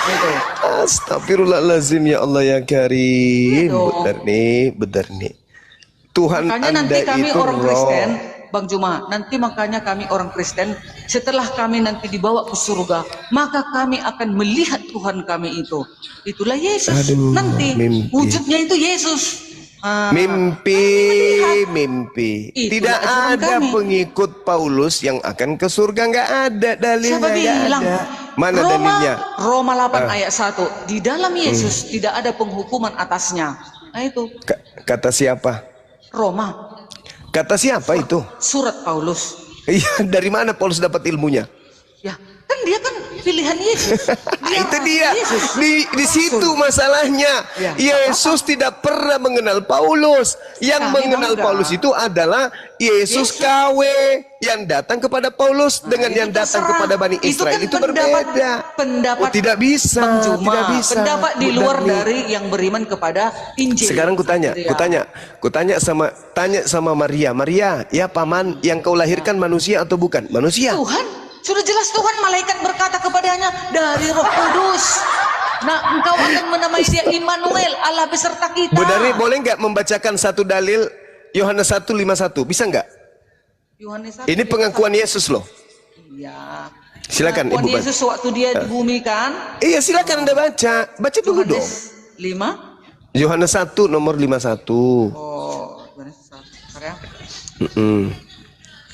Itu. Astagfirullahaladzim, ya Allah ya Karim. Itu. Benar nih. Tuhan Makanya Anda nanti kami itu orang roh. Kristen, Bang Juma, nanti makanya kami orang Kristen, setelah kami nanti dibawa ke surga, maka kami akan melihat Tuhan kami itu. Itulah Yesus. Aduh, Nanti mimpi. wujudnya itu Yesus. Mimpi. Itulah Tidak ajaran ada kami. pengikut Paulus yang akan ke surga, nggak ada dalilnya, Siapa nggak bilang? ada. Mana dalilnya? Roma 8 ayat 1. Di dalam Yesus tidak ada penghukuman atasnya. Nah itu. Kata siapa? Roma. Kata siapa itu? Surat Paulus. Iya, dari mana Paulus dapat ilmunya? Ya, kan dia kan pilihan Yesus. Itu dia. Yesus. Di situ masalahnya. Ya, Yesus tidak pernah mengenal Paulus. Yang Kami mengenal bangga. Paulus itu adalah Yesus KW yang datang kepada Paulus dengan itu yang datang terserah. kepada Bani Israel. Itu Itu, kan berbeda. pendapat Oh, tidak bisa, Bang Juma, tidak bisa. pendapat di Bu luar Darni. dari yang beriman kepada Injil. Sekarang kutanya Ya. sama Maria. Maria, ya paman, yang kau lahirkan manusia atau bukan? Manusia. Tuhan, sudah jelas Tuhan, malaikat berkata kepadanya dari Roh Kudus. Nah, engkau akan menamai dia Immanuel, Allah beserta kita. Bu Darni, boleh nggak membacakan satu dalil Yohanes 1:51? Bisa nggak? Yohanes 1, Ini pengakuan Yesus loh. Iya. Silakan Pengakuan Ibu. Yesus waktu dia di bumi kan. Iya, silakan Anda baca. Baca dulu dong. Yohanes 5. Yohanes 1 nomor 51. Oh, Yohanes 1. Bentar ya.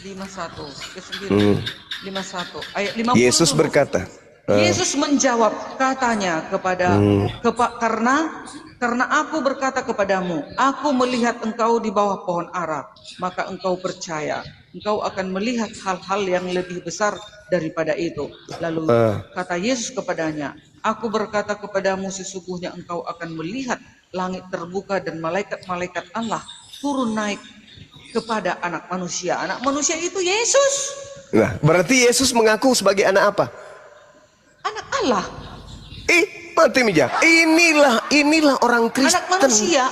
51 ke 9. 51 ayat 50. Yesus dulu. berkata, Yesus menjawab katanya karena aku berkata kepadamu, aku melihat engkau di bawah pohon ara, maka engkau percaya. Engkau akan melihat hal-hal yang lebih besar daripada itu. Lalu kata Yesus kepadanya, aku berkata kepadamu, sesungguhnya engkau akan melihat langit terbuka dan malaikat-malaikat Allah turun naik kepada anak manusia. Anak manusia itu Yesus. nah, berarti Yesus mengaku sebagai anak apa? Anak Allah. Mati Mija. Inilah orang Kristen. Anak manusia.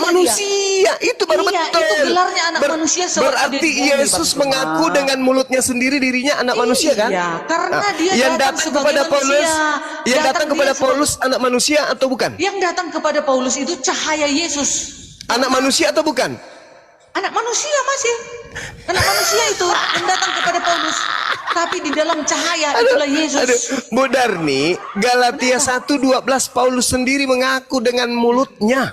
Manusia. Itu baru Iya, betul. itu gelarnya anak manusia. Berarti Yesus mengaku dengan mulutnya sendiri dirinya anak manusia kan? Iya, karena dia yang datang datang sebagai kepada Paulus, manusia. yang datang kepada dia sebagai- Paulus anak manusia atau bukan? Yang datang kepada Paulus itu cahaya Yesus. Anak manusia atau bukan? Anak manusia masih. Anak manusia itu yang datang kepada Paulus. Tapi di dalam cahaya itulah Yesus. Bu Darni, Galatia 1:12 Paulus sendiri mengaku dengan mulutnya.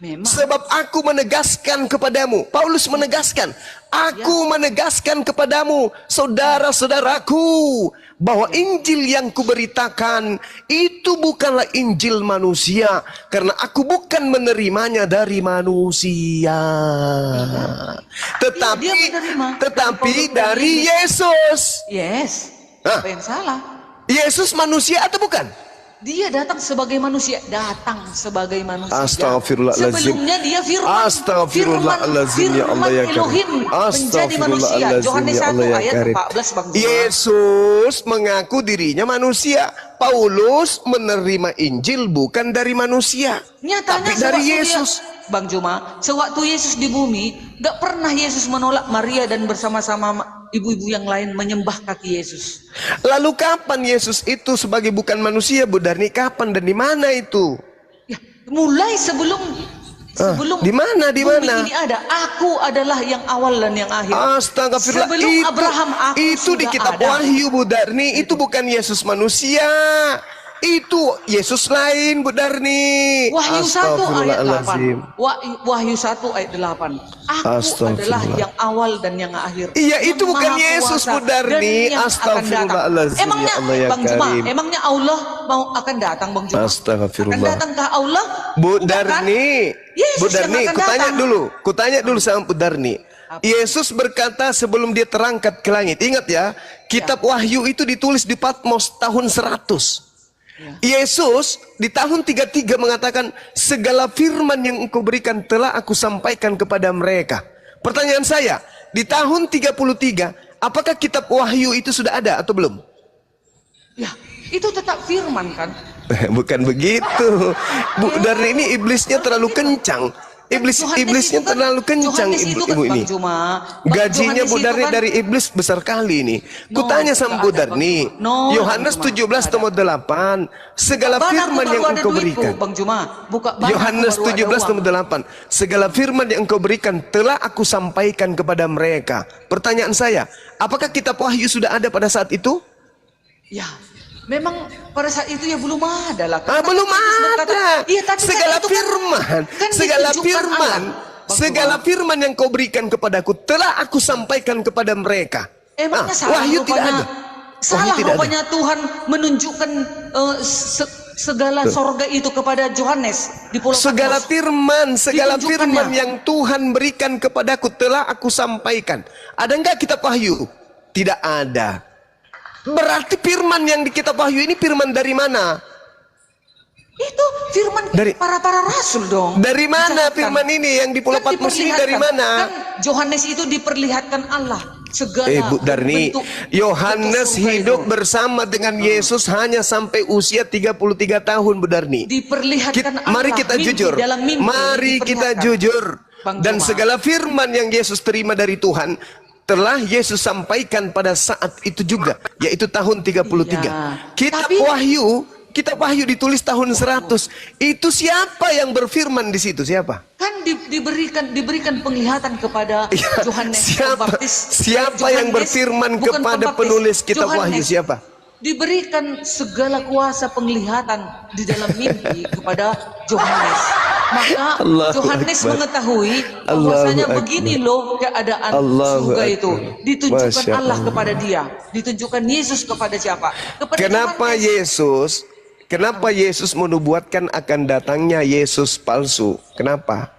Memang. Sebab aku menegaskan kepadamu, Paulus menegaskan, aku menegaskan kepadamu, saudara-saudaraku, bahwa Injil yang kuberitakan itu bukanlah Injil manusia, karena aku bukan menerimanya dari manusia, tetapi dari Yesus. Yes. Hah? Apa yang salah? Yesus manusia atau bukan? Dia datang sebagai manusia. Astagfirullahaladzim. Sebelumnya dia firman. Astagfirullahaladzim, ya Allah ya Karim. Elohim menjadi manusia. Yohanes 1 ayat 14 Bang Juma. Yesus mengaku dirinya manusia. Paulus menerima Injil bukan dari manusia, Nyatanya tapi dari sewaktu Yesus. Bang Juma, sewaktu Yesus di bumi, gak pernah Yesus menolak Maria dan bersama-sama ibu-ibu yang lain menyembah kaki Yesus. Lalu kapan Yesus itu sebagai bukan manusia, Bu Darni? Kapan dan di mana itu? Ya, mulai sebelum di mana? bumi ini ada. Aku adalah yang awal dan yang akhir. Astagfirullah. Sebelum Abraham aku itu di sudah kitab ada. Wahyu, Bu Darni. Itu bukan Yesus manusia. Itu Yesus lain, Bu Darni. Wahyu 1 ayat 8. Astagfirullahaladzim. Wahyu 1 ayat 8. Aku adalah yang awal dan yang akhir. Iya, yang itu bukan Maha Yesus, Kuasa Bu Darni. dan yang akan datang. Astagfirullahaladzim, Emangnya ya Allah ya Bang Juma, Karim. emangnya Allah mau akan datang Bang Juma? Astagfirullah. Akan datangkah Allah? Bu Bukan, Darni, kan? Yesus Bu yang Darni, akan kutanya dulu sama Bu Darni. Yesus berkata sebelum dia terangkat ke langit. Ingat ya, kitab Wahyu itu ditulis di Patmos tahun 100. Yesus di tahun 33 mengatakan, segala firman yang engkau berikan telah aku sampaikan kepada mereka. Pertanyaan saya, di tahun 33, apakah kitab Wahyu itu sudah ada atau belum? Ya, itu tetap firman kan? Bukan begitu. Bu Darni, ini iblisnya terlalu kencang. Iblisnya terlalu kencang ibu ini. Gajinya Bu Darni dari iblis besar kali ini. Kutanya sama Bu Darni, Yohanes 17 nomor 8, segala firman yang engkau berikan. Yohanes 17 nomor 8, segala firman yang engkau berikan telah aku sampaikan kepada mereka. Pertanyaan saya, apakah kitab Wahyu sudah ada pada saat itu? Ya, memang pada saat itu ya belum ada lah. Belum ada. Segala firman, segala firman yang kau berikan kepadaku telah aku sampaikan kepada mereka. Emangnya salah Wahyu tidak ada. Salah rupanya Tuhan menunjukkan segala sorga itu kepada Yohanes di Pulau Patmos. Segala firman yang Tuhan berikan kepadaku telah aku sampaikan. Ada enggak kitab Wahyu? Tidak ada. Berarti firman yang di kitab Wahyu ini firman dari mana? Itu firman dari para rasul dong. Dari mana firman ini yang di Pulau Patmos ini dari mana? Kan Yohanes itu diperlihatkan Allah segala Bu Darni, Yohanes hidup bersama dengan Yesus hanya sampai usia 33 tahun Bu Darni. Diperlihatkan Allah. Mari kita jujur. Mari kita jujur. Dan segala firman yang Yesus terima dari Tuhan telah Yesus sampaikan pada saat itu juga, yaitu tahun 33. Kitab Wahyu ditulis tahun 100. Itu siapa yang berfirman di situ? Siapa? Kan diberikan penglihatan kepada Yohanes Pembaptis. Siapa yang berfirman kepada penulis kitab Wahyu? Siapa? Diberikan segala kuasa penglihatan di dalam mimpi kepada Yohanes. Maka Yohanes mengetahui bahwasanya begini loh keadaan surga itu. Ditunjukkan Allah kepada dia. Ditunjukkan Yesus kepada siapa? Kenapa Yesus menubuatkan akan datangnya Yesus palsu? Kenapa?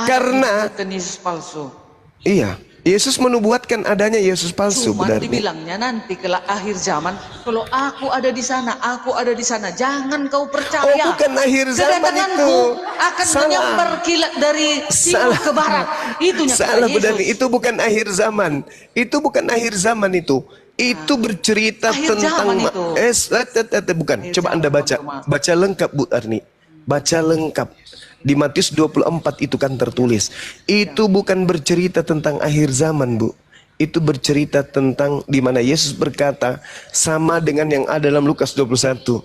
Karena Yesus palsu. Iya, Yesus menubuatkan adanya Yesus palsu. Cuma dibilangnya nanti ke akhir zaman, kalau aku ada di sana, jangan kau percaya. Bukan akhir zaman itu. Akan menyambar kilat dari timur ke barat. Itunya salah benar. Itu bukan akhir zaman. Itu bukan akhir zaman itu. Itu bercerita tentang bukan. Coba Anda baca lengkap Bu Arni. Baca lengkap. Di Matius 24 itu kan tertulis. Itu bukan bercerita tentang akhir zaman, Bu. Itu bercerita tentang di mana Yesus berkata sama dengan yang ada dalam Lukas 21.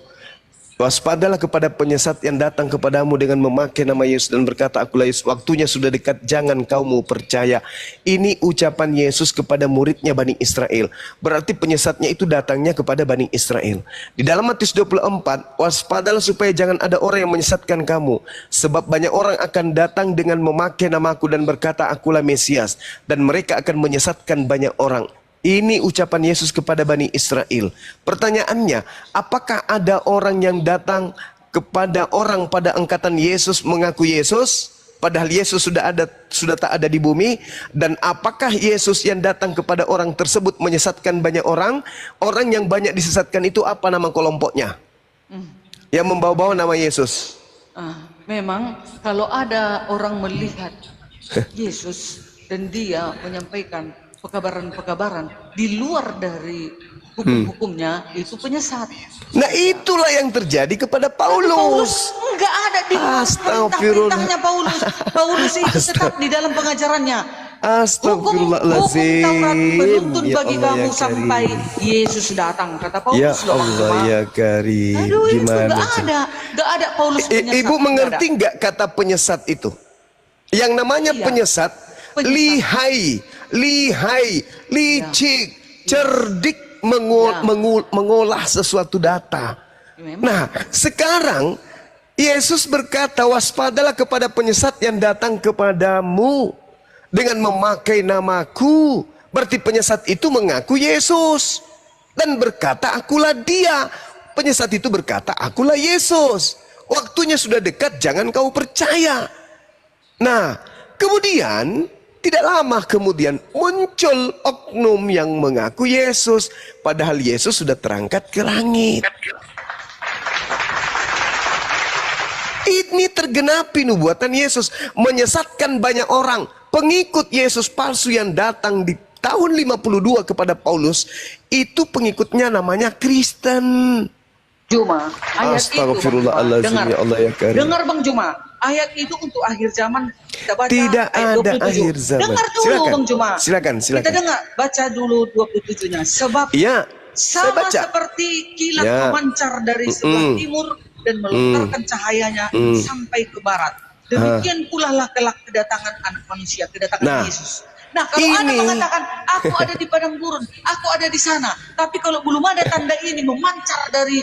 Waspadalah kepada penyesat yang datang kepadamu dengan memakai nama Yesus dan berkata, akulah Yesus, waktunya sudah dekat, jangan kau mau percaya. Ini ucapan Yesus kepada muridnya Bani Israel. Berarti penyesatnya itu datangnya kepada Bani Israel. Di dalam Matius 24, waspadalah supaya jangan ada orang yang menyesatkan kamu. Sebab banyak orang akan datang dengan memakai namaku dan berkata, akulah Mesias. Dan mereka akan menyesatkan banyak orang. Ini ucapan Yesus kepada Bani Israel. Pertanyaannya, apakah ada orang yang datang kepada orang pada angkatan Yesus mengaku Yesus, padahal Yesus sudah tak ada di bumi? Dan apakah Yesus yang datang kepada orang tersebut menyesatkan banyak orang? Orang yang banyak disesatkan itu apa nama kelompoknya? Yang membawa-bawa nama Yesus. Memang kalau ada orang melihat Yesus dan dia menyampaikan pekabaran-pekabaran di luar dari hukum-hukumnya, itu penyesat. Nah itulah yang terjadi kepada Paulus. Enggak ada di perintahnya Paulus. Paulus itu tetap di dalam pengajarannya. Astagfirullahaladzim. Hukum Taurat menuntun bagi kamu sampai Yesus datang, kata Paulus. Ya Allah ya Karim. Aduh, gimana? Enggak ada Paulus penyesat. Ibu mengerti enggak kata penyesat itu? Yang namanya penyesat, lihai, licik, cerdik, mengolah sesuatu data. Nah, sekarang Yesus berkata, waspadalah kepada penyesat yang datang kepadamu dengan memakai namaku. Berarti penyesat itu mengaku Yesus dan berkata, akulah dia. Penyesat itu berkata, akulah Yesus. Waktunya sudah dekat, jangan kau percaya. Nah, kemudian tidak lama kemudian muncul oknum yang mengaku Yesus, padahal Yesus sudah terangkat ke langit. Ini tergenapi nubuatan Yesus, menyesatkan banyak orang. Pengikut Yesus palsu yang datang di tahun 52 kepada Paulus, itu pengikutnya namanya Kristen. Juma, ayat itu, Astagfirullahaladzim, ya Allah ya Karim. Dengar Bang Juma, ayat itu untuk akhir zaman. Kita baca Tidak ayat ada 27. akhir zaman. Dengar dulu Silakan. Bang Juma. Silakan. Kita dengar, baca dulu 27-nya. Sebab Ya, saya sama baca. seperti kilat Ya. memancar dari sebelah timur dan melontarkan cahayanya sampai ke barat. Demikian pula lah kelak kedatangan anak manusia, kedatangan Yesus. Nah, kalau ada mengatakan, aku ada di padang gurun, aku ada di sana. Tapi kalau belum ada tanda ini memancar dari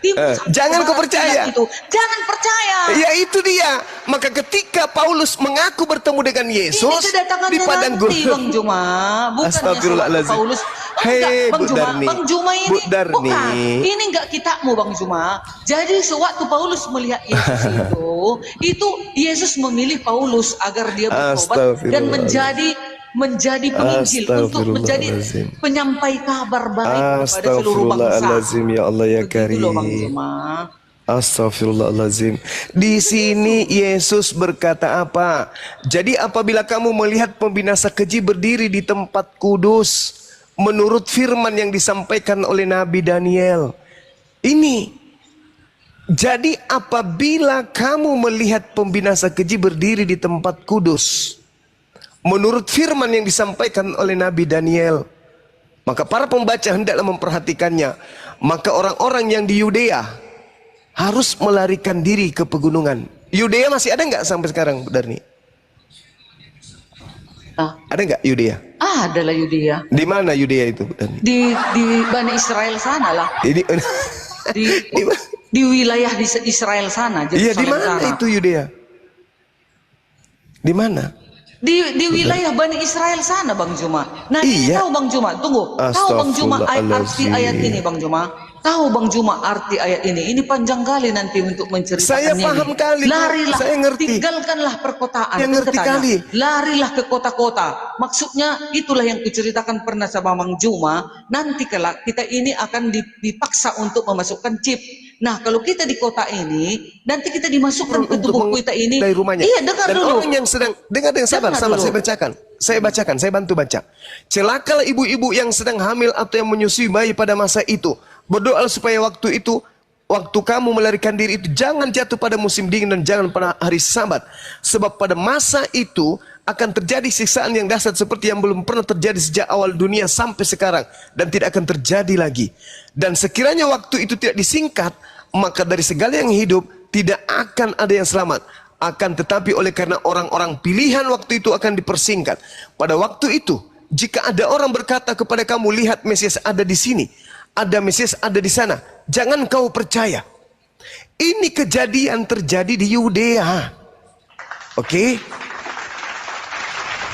timur sampai jangan ke kau barat percaya. kilat itu. Jangan percaya. Ya itu dia. Maka ketika Paulus mengaku bertemu dengan Yesus Ini kedatangannya di padang nanti, gurun. Bang Juma. Bukannya Astagfirullahaladzim. Paulus. Hei, Bang Bu Juma, Darni. Bang Juma ini Bu Darni. bukan. Ini enggak kitamu, Bang Juma. Jadi sewaktu Paulus melihat Yesus itu Yesus memilih Paulus agar dia bertobat dan menjadi penginjil, untuk menjadi penyampai kabar baik kepada seluruh bangsa. Astagfirullahaladzim, ya Allah ya Karim. Begitu loh, Bang Juma. Astagfirullahaladzim. Di sini Yesus berkata apa? Jadi apabila kamu melihat pembinasa keji berdiri di tempat kudus, menurut firman yang disampaikan oleh Nabi Daniel. Ini. Jadi apabila kamu melihat pembinasa keji berdiri di tempat kudus, menurut firman yang disampaikan oleh Nabi Daniel, maka para pembaca hendaklah memperhatikannya. Maka orang-orang yang di Yudea harus melarikan diri ke pegunungan. Yudea masih ada nggak sampai sekarang, Bu Darni? Ada nggak Yudea? Adalah Yudea. Di mana Yudea itu, Bu Darni? Di Bani Israel sana lah. Di wilayah di Israel sana. Iya, di mana itu Yudea? Di mana? Di wilayah Bani Israel sana, Bang Juma. Nah, ini tahu Bang Juma, tunggu. Tahu Bang Juma arti ayat ini, Bang Juma? Tahu Bang Juma arti ayat ini? Ini panjang kali nanti untuk menceritakannya. Saya paham kali. Larilah, saya ngerti. Tinggalkanlah perkotaan. Yang ngerti kali. Larilah ke kota-kota. Maksudnya itulah yang kuceritakan pernah sama Bang Juma. Nanti kelak kita ini akan dipaksa untuk memasukkan chip. Nah, kalau kita di kota ini, nanti kita dimasukkan ke tubuh kita ini. Dari rumahnya. Iya, dengar Dan dulu. orang yang sedang, dengar sabar, saya bacakan, saya bantu baca. Celakalah ibu-ibu yang sedang hamil atau yang menyusui bayi pada masa itu. Berdoa supaya waktu kamu melarikan diri itu jangan jatuh pada musim dingin dan jangan pada hari Sabat. Sebab pada masa itu akan terjadi siksaan yang dahsyat seperti yang belum pernah terjadi sejak awal dunia sampai sekarang dan tidak akan terjadi lagi. Dan sekiranya waktu itu tidak disingkat, maka dari segala yang hidup tidak akan ada yang selamat. Akan tetapi oleh karena orang-orang pilihan waktu itu akan dipersingkat. Pada waktu itu, jika ada orang berkata kepada kamu, lihat Mesias ada di sini, ada Mesias ada di sana, jangan kau percaya. Ini kejadian terjadi di Yudea. Oke?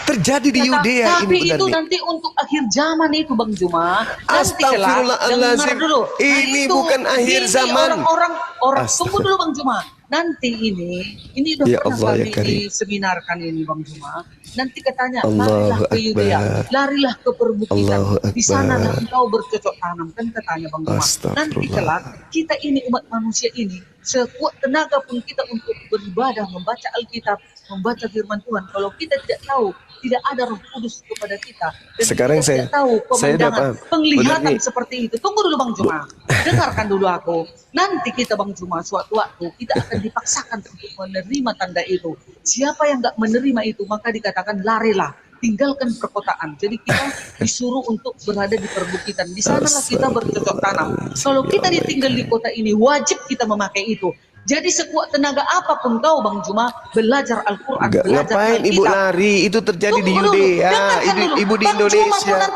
Terjadi di Yudea tapi ini. Tapi itu nanti untuk akhir zaman itu, Bang Juma. Astagfirullahaladzim. Ini bukan akhir zaman. Orang tunggu dulu Bang Juma. Nanti ini udah ya pernah Allah, ya kami seminarkan ini Bang Juma. Nanti katanya Allahu larilah ke Yudea, larilah ke perbukitan. Di sana engkau bercocok tanam, kan katanya Bang Juma. Nanti kelak kita ini umat manusia ini sekuat tenaga pun kita untuk beribadah, membaca Alkitab, membaca firman Tuhan. Kalau kita tidak tahu, tidak ada Roh Kudus kepada kita. Dan sekarang kita tidak tahu pemandangan, penglihatan seperti itu. Tunggu dulu Bang Juma. Dengarkan dulu aku. Nanti kita Bang Juma, suatu waktu kita akan dipaksakan untuk menerima tanda itu. Siapa yang nggak menerima itu, maka dikatakan larilah, tinggalkan perkotaan. Jadi kita disuruh untuk berada di perbukitan. Di sanalah kita bercocok tanam. Kalau kita ditinggal di kota ini, wajib kita memakai itu. Jadi sekuat tenaga apapun kau Bang Juma belajar Al-Quran, belajar ngapain Alkitab. Ibu lari? Itu terjadi di Yudea, ibu di Indonesia.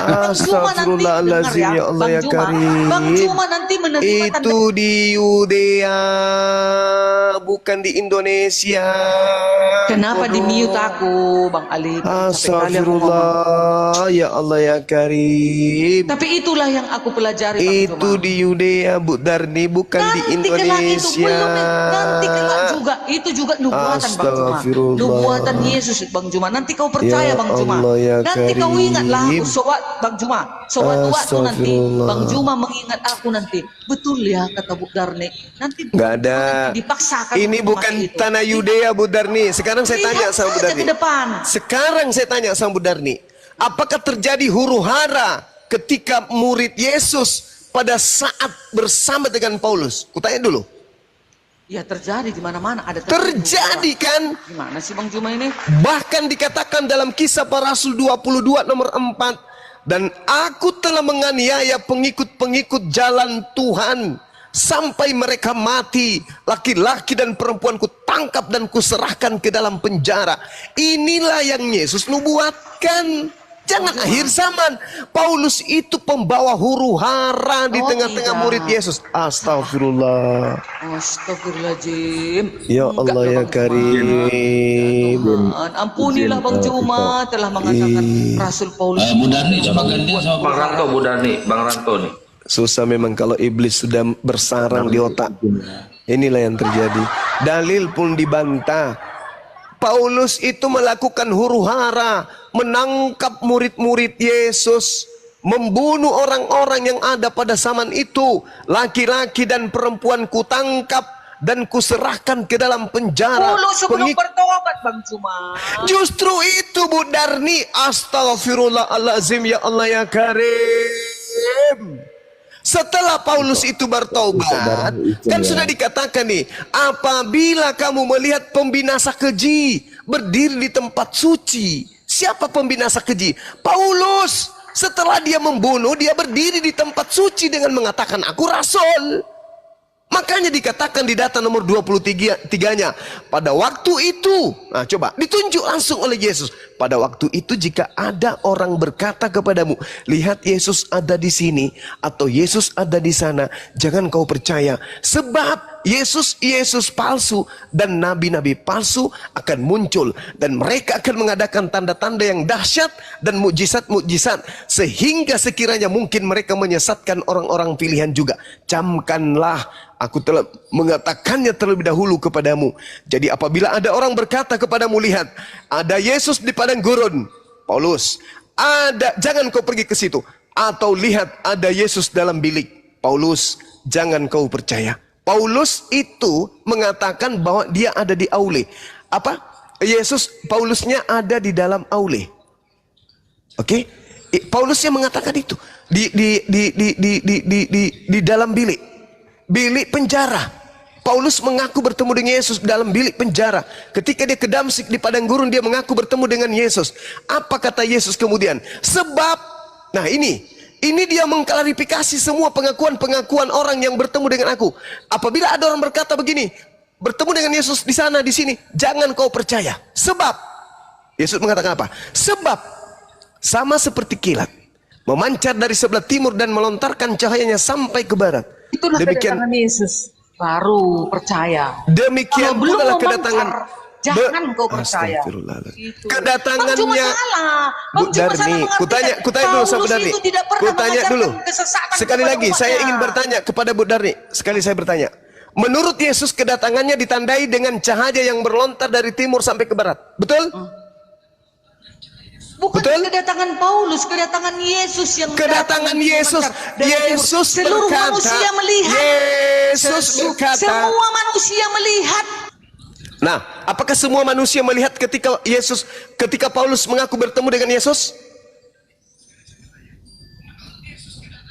Astagfirullahaladzim, ya Allah ya Karim. Bang Juma nanti menerima itu di Yudea, bukan di Indonesia. Kenapa di mute aku, Bang Ali? Astagfirullah, ya Allah ya Karim. Tapi itulah yang aku pelajari, Bang Juma. Itu di Yudea, Bu Darni, bukan di Indonesia. Nanti kelak juga itu juga nubuatan Bang Juma, nubuatan Yesus Bang Juma. Nanti kau percaya ya Bang Juma, ya nanti kau ingatlah aku Bang Juma. Suatu waktu nanti Bang Juma mengingat aku nanti. Betul ya kata Bu Darni. Nanti nggak ada. Dipaksakan. Ini bukan tanah Yudea Bu Darni. Sekarang saya tanya sama Bu Darni. Sekarang saya tanya sama Bu Darni. Apakah terjadi huru hara ketika murid Yesus pada saat bersama dengan Paulus? Kutanya dulu. Ya terjadi di mana-mana, ada Terjadi kan? Gimana sih Bang Juma ini? Bahkan dikatakan dalam Kisah Para Rasul 22 nomor 4, dan aku telah menganiaya pengikut-pengikut jalan Tuhan sampai mereka mati, laki-laki dan perempuan ku tangkap dan kuserahkan ke dalam penjara. Inilah yang Yesus nubuatkan. Jangan akhir zaman. Paulus itu pembawa huru hara di tengah-tengah murid Yesus. Astagfirullah. Astagfirullahaladzim. Ya Allah ya Karim. Ampunilah Bang Juma telah mengatakan Rasul Paulus. Bu Darni coba gantian sama Bang Ranto, Bu Darni, Bang Ranto nih. Susah memang kalau iblis sudah bersarang di otak. Inilah yang terjadi. Dalil pun dibantah. Paulus itu melakukan huru hara, menangkap murid-murid Yesus, membunuh orang-orang yang ada pada zaman itu. Laki-laki dan perempuan kutangkap dan kuserahkan ke dalam penjara. Sebelum bertobat Bang Juma. Justru itu Bu Darni. Astagfirullahaladzim ya Allah ya Karim. Setelah Paulus itu bertobat, kan sudah dikatakan nih, apabila kamu melihat pembinasa keji berdiri di tempat suci. Siapa pembinasa keji? Paulus. Setelah dia membunuh, dia berdiri di tempat suci dengan mengatakan, aku rasul. Makanya dikatakan di data nomor 23-nya, pada waktu itu, nah coba ditunjuk langsung oleh Yesus. Pada waktu itu jika ada orang berkata kepadamu, lihat Yesus ada di sini atau Yesus ada di sana, jangan kau percaya. Sebab Yesus palsu dan nabi-nabi palsu akan muncul, dan mereka akan mengadakan tanda-tanda yang dahsyat dan mukjizat-mukjizat, sehingga sekiranya mungkin mereka menyesatkan orang-orang pilihan juga. Camkanlah, aku telah mengatakannya terlebih dahulu kepadamu. Jadi apabila ada orang berkata kepadamu, lihat ada Yesus di padang gurun, Paulus, jangan kau pergi ke situ. Atau lihat ada Yesus dalam bilik, Paulus, jangan kau percaya. Paulus itu mengatakan bahwa dia ada di aule. Apa? Paulusnya ada di dalam aule. Oke? Paulusnya mengatakan itu di dalam bilik penjara. Paulus mengaku bertemu dengan Yesus dalam bilik penjara. Ketika dia ke Damsyik di padang gurun, dia mengaku bertemu dengan Yesus. Apa kata Yesus kemudian? Sebab, nah ini dia mengklarifikasi semua pengakuan-pengakuan orang yang bertemu dengan aku. Apabila ada orang berkata begini, bertemu dengan Yesus di sana, di sini, jangan kau percaya. Sebab, Yesus mengatakan apa? Sebab, sama seperti kilat, memancar dari sebelah timur dan melontarkan cahayanya sampai ke barat. Itulah kedatangan Yesus. Baru percaya. Demikian pula kedatangan. Jangan kau percaya. Gitu. Kedatangannya Bu Darni, kutanya dulu sama Bu Darni. Kutanya dulu. Sekali lagi saya ingin bertanya kepada Bu Darni. Sekali saya bertanya. Menurut Yesus kedatangannya ditandai dengan cahaya yang berlontar dari timur sampai ke barat. Betul? Bukan betul? Kedatangan Paulus, kedatangan Yesus yang kedatangan Yesus. Yesus seluruh berkata, manusia melihat. Yesus berkata, semua manusia melihat. Nah, apakah semua manusia melihat ketika Paulus mengaku bertemu dengan Yesus?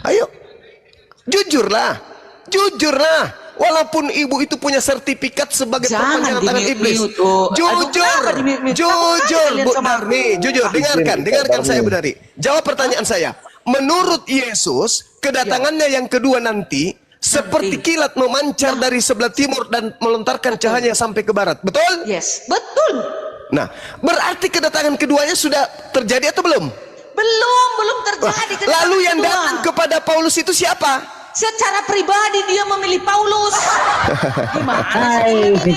Ayo, jujurlah. Walaupun ibu itu punya sertifikat sebagai perpanjangan tangan iblis. Jujur, Bu Darni, jujur. Dengarkan saya, Bu Darni. Jawab pertanyaan saya. Menurut Yesus, kedatangannya yang kedua nanti seperti kilat memancar dari sebelah timur dan melontarkan cahayanya sampai ke barat. Betul? Yes, betul. Nah, berarti kedatangan keduanya sudah terjadi atau belum? Belum terjadi. Lalu yang datang kepada Paulus itu siapa? Secara pribadi dia memilih Paulus. Gimana sih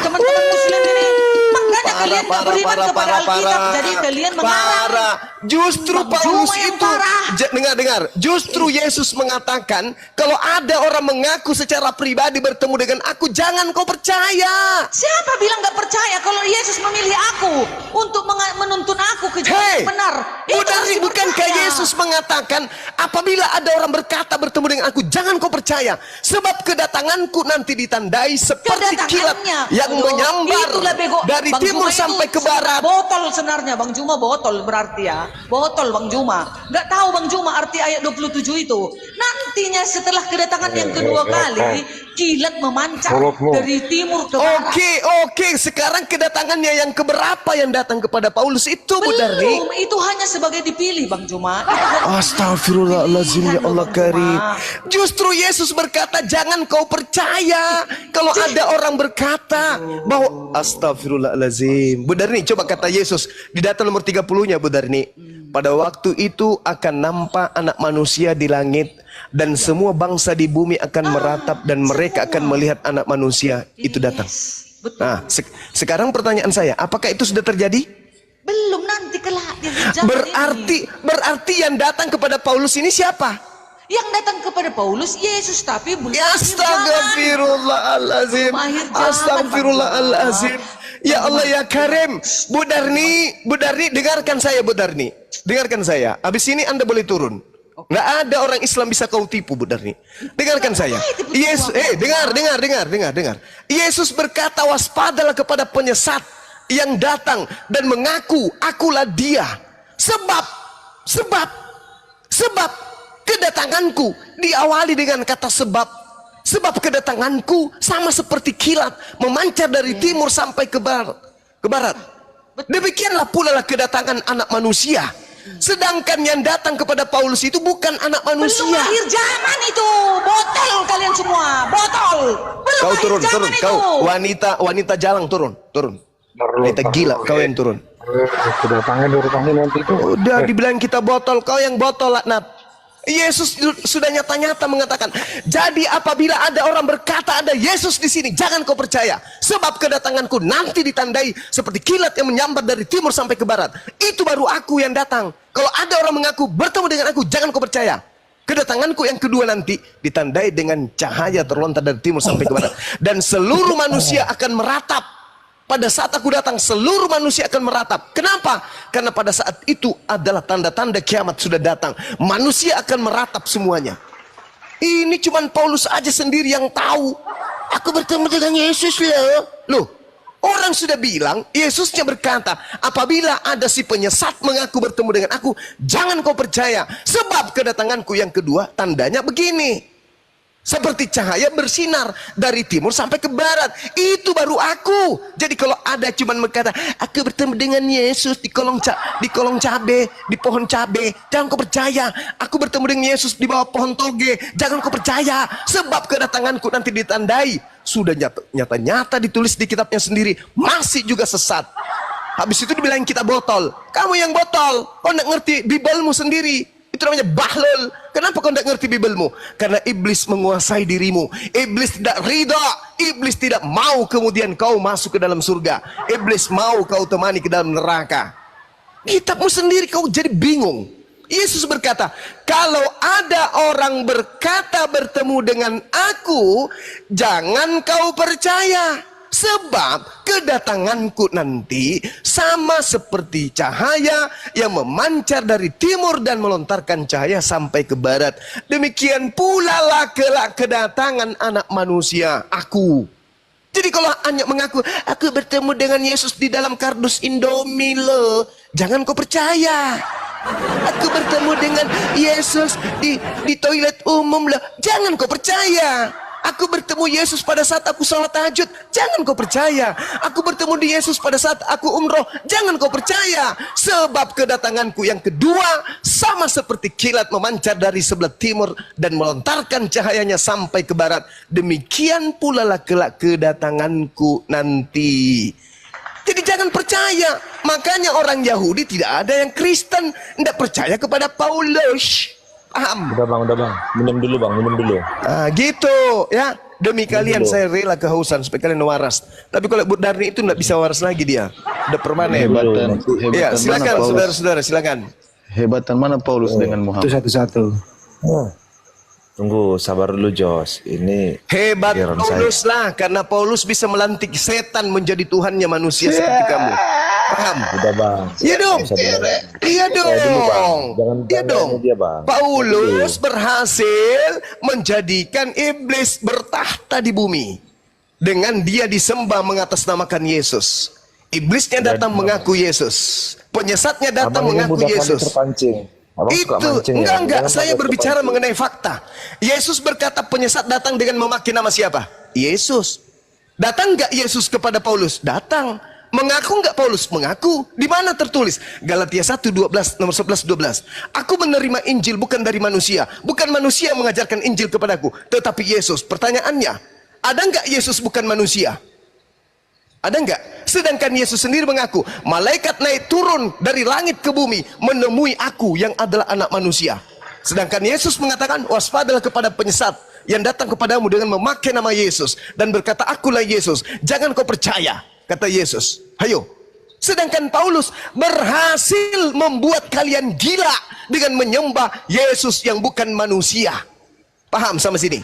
teman-teman muslim ini? Makanya kalian gak beriman kepada Alkitab, jadi kalian mengarang. Justru Paulus itu, dengar. Justru Yesus mengatakan, kalau ada orang mengaku secara pribadi bertemu dengan aku, jangan kau percaya. Siapa bilang gak percaya kalau Yesus memilih aku untuk menuntun aku ke jalan yang benar? Bukankah Yesus mengatakan, apabila ada orang berkata bertemu dengan aku, jangan kau percaya, sebab kedatanganku nanti ditandai seperti kilat yang menyambar dari timur sampai ke barat. Botol sebenarnya Bang Juma, botol berarti ya. Botol Bang Juma. Nggak tahu Bang Juma arti ayat 27 itu. Nantinya setelah kedatangan yang kedua kali, kilat memancar Mulutmu. dari timur ke barat. Oke. Sekarang kedatangannya yang keberapa yang datang kepada Paulus itu, Bu Darni? Belum, itu hanya sebagai dipilih, Bang Juma. Astagfirullahaladzim, ya Allah karim. Justru Yesus berkata, jangan kau percaya kalau ada orang berkata bahwa astagfirullahaladzim. Bu Darni, coba kata Yesus di data nomor 30-nya, Bu Darni. Pada waktu itu akan nampak anak manusia di langit, dan semua bangsa di bumi akan meratap, dan mereka akan melihat anak manusia itu datang. Betul. Nah, sekarang pertanyaan saya, apakah itu sudah terjadi? Belum, nanti kelak di zaman ini. Berarti yang datang kepada Paulus ini siapa? Yang datang kepada Paulus Yesus, tapi belum Ya astagfirullahalazim. Astagfirullahalazim. Ya Allah ya Karim. Bu Darni, dengarkan saya, Bu Darni. Dengarkan saya. Habis ini Anda boleh turun. Nggak ada orang Islam bisa kau tipu, Bu Darni. Dengarkan saya. Yesus, dengar. Yesus berkata, waspadalah kepada penyesat yang datang dan mengaku akulah dia. Sebab kedatanganku diawali dengan kata sebab. Sebab kedatanganku sama seperti kilat memancar dari timur sampai ke barat. Demikianlah pula lah kedatangan anak manusia. Sedangkan yang datang kepada Paulus itu bukan anak manusia. Belum akhir zaman itu. Botol kalian semua, botol. Belum Kau akhir turun. zaman itu. Kau wanita jalang turun. Wanita gila, kau yang turun. Kedatangan nanti itu. Udah dibilang kita botol, kau yang botol, laknat. Yesus sudah nyata-nyata mengatakan, jadi apabila ada orang berkata ada Yesus di sini, jangan kau percaya, sebab kedatanganku nanti ditandai seperti kilat yang menyambar dari timur sampai ke barat. Itu baru aku yang datang. Kalau ada orang mengaku bertemu dengan aku, jangan kau percaya. Kedatanganku yang kedua nanti ditandai dengan cahaya terlontar dari timur sampai ke barat, dan seluruh manusia akan meratap. Pada saat aku datang, seluruh manusia akan meratap. Kenapa? Karena pada saat itu adalah tanda-tanda kiamat sudah datang. Manusia akan meratap semuanya. Ini cuman Paulus aja sendiri yang tahu. Aku bertemu dengan Yesus loh. Orang sudah bilang, Yesusnya berkata, apabila ada si penyesat mengaku bertemu dengan aku, jangan kau percaya. Sebab kedatanganku yang kedua, tandanya begini. Seperti cahaya bersinar dari timur sampai ke barat. Itu baru aku. Jadi kalau ada cuman berkata, aku bertemu dengan Yesus di kolong cabe, di pohon cabe, jangan kau percaya. Aku bertemu dengan Yesus di bawah pohon toge, jangan kau percaya. Sebab kedatanganku nanti ditandai. Sudah nyata-nyata ditulis di kitabnya sendiri, masih juga sesat. Habis itu dibilang kita botol. Kamu yang botol, kau nggak ngerti Bibelmu sendiri. Itu namanya bahlul. Kenapa kau tidak ngerti Bibelmu? Karena iblis menguasai dirimu. Iblis tidak ridha. Iblis tidak mau kemudian kau masuk ke dalam surga. Iblis mau kau temani ke dalam neraka. Kitabmu sendiri kau jadi bingung. Yesus berkata, kalau ada orang berkata bertemu dengan aku, jangan kau percaya. Sebab kedatanganku nanti sama seperti cahaya yang memancar dari timur dan melontarkan cahaya sampai ke barat. Demikian pula lah kelak kedatangan anak manusia, aku. Jadi kalau hanya mengaku, aku bertemu dengan Yesus di dalam kardus Indomie loh, jangan kau percaya. Aku bertemu dengan Yesus di toilet umum loh, jangan kau percaya. Aku bertemu Yesus pada saat aku sholat tahajud, jangan kau percaya. Aku bertemu di Yesus pada saat aku umroh, jangan kau percaya. Sebab kedatanganku yang kedua sama seperti kilat memancar dari sebelah timur dan melontarkan cahayanya sampai ke barat. Demikian pula lah kelak kedatanganku nanti. Jadi jangan percaya. Makanya orang Yahudi tidak ada yang Kristen tidak percaya kepada Paulus. Paham? Udah bang, minum dulu. Ah, gitu ya. Demi kalian saya rela kehausan supaya kalian waras. Tapi kalau Bu Darni itu nggak bisa waras lagi dia. Udah permanen. Hebatan Ya, silakan mana saudara-saudara, silakan. Hebatan mana Paulus dengan Muhammad? Itu satu-satu. Tunggu, sabar dulu Jos. Ini Hebat pikiran Paulus lah, karena Paulus bisa melantik setan menjadi Tuhannya manusia seperti kamu. Paham? Udah bang. Iya dong. Iya dong. Iya dong. Dia, bang. Paulus berhasil menjadikan iblis bertahta di bumi dengan dia disembah mengatasnamakan Yesus. Iblisnya datang mengaku Yesus. Penyesatnya datang Abang ini mengaku mudah kali Yesus. terpancing. Abang suka Itu mancing ya? enggak, Jangan saya pakai berbicara kepancing. mengenai fakta. Yesus berkata penyesat datang dengan memakai nama siapa? Yesus. Datang enggak Yesus kepada Paulus? Datang. Mengaku enggak Paulus? Mengaku. Di mana tertulis? Galatia 1:12, nomor 11 12. Aku menerima Injil bukan dari manusia. Bukan manusia yang mengajarkan Injil kepadaku, tetapi Yesus. Pertanyaannya, ada enggak Yesus bukan manusia? Ada enggak? Sedangkan Yesus sendiri mengaku, malaikat naik turun dari langit ke bumi menemui aku yang adalah anak manusia. Sedangkan Yesus mengatakan, waspadalah kepada penyesat yang datang kepadamu dengan memakai nama Yesus dan berkata, akulah Yesus. Jangan kau percaya, kata Yesus. Hayo. Sedangkan Paulus berhasil membuat kalian gila dengan menyembah Yesus yang bukan manusia. Paham sampai sini?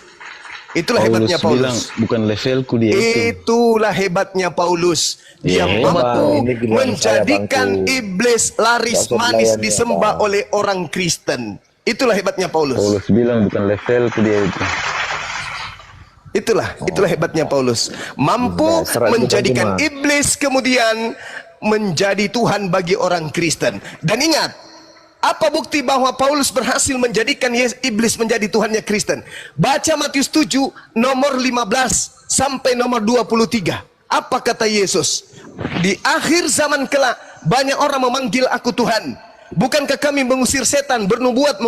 Itulah hebatnya bilang Paulus. bukan levelku dia itu. Itulah hebatnya Paulus. Dia Ya, mampu Bang, ini giliran menjadikan saya, Bangku. iblis laris Gak usah manis dilayani, disembah Bang. oleh orang Kristen. Itulah hebatnya Paulus. Paulus bilang bukan levelku dia itu. Itulah hebatnya Paulus. Mampu Dasar aja menjadikan bagaimana? iblis kemudian menjadi Tuhan bagi orang Kristen. Dan ingat, apa bukti bahwa Paulus berhasil menjadikan iblis menjadi Tuhannya Kristen? Baca Matius 7 nomor 15 sampai nomor 23. Apa kata Yesus? Di akhir zaman kelak banyak orang memanggil aku Tuhan. Bukankah kami mengusir setan, bernubuat,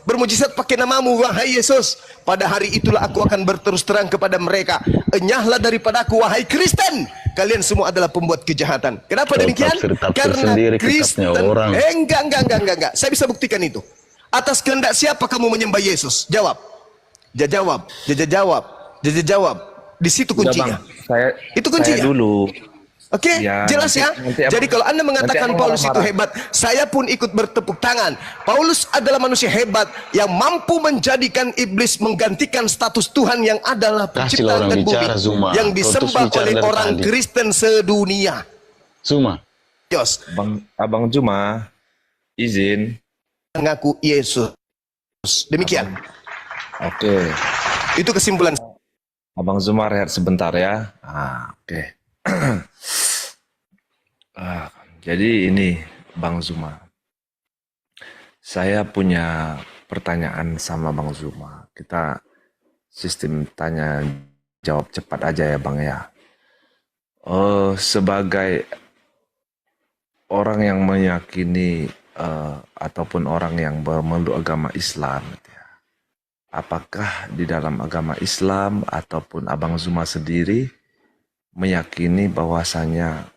bermujizat pakai namamu, wahai Yesus? Pada hari itulah aku akan berterus terang kepada mereka, enyahlah daripadaku, wahai Kristen. Kalian semua adalah pembuat kejahatan. Kenapa Kau demikian? tafsir Karena sendiri Kristen. kitabnya orang. Enggak. Saya bisa buktikan itu. Atas kehendak siapa kamu menyembah Yesus? Jawab. Jawab. Di situ Udah, kuncinya. Bang. Itu kuncinya. Saya dulu. Oke, Ya, jelas ya. nanti abang- Jadi kalau Anda mengatakan nanti abang Paulus itu marah-marah. hebat, saya pun ikut bertepuk tangan. Paulus adalah manusia hebat yang mampu menjadikan iblis menggantikan status Tuhan yang adalah Kasihlah pencipta orang dan bumi, bicara, Zuma. yang Kau terus disembah bicara oleh dari orang tadi. Kristen sedunia. Suma. Yos, Abang Juma, izin. mengaku Yesus. Demikian. Oke. Itu kesimpulan. Abang Zuma rehat sebentar ya. Oke. Jadi ini Bang Zuma. Saya punya pertanyaan sama Bang Zuma. Kita sistem tanya jawab cepat aja ya Bang ya. Sebagai orang yang meyakini ataupun orang yang bermeluk agama Islam, ya, apakah di dalam agama Islam ataupun Abang Zuma sendiri meyakini bahwasanya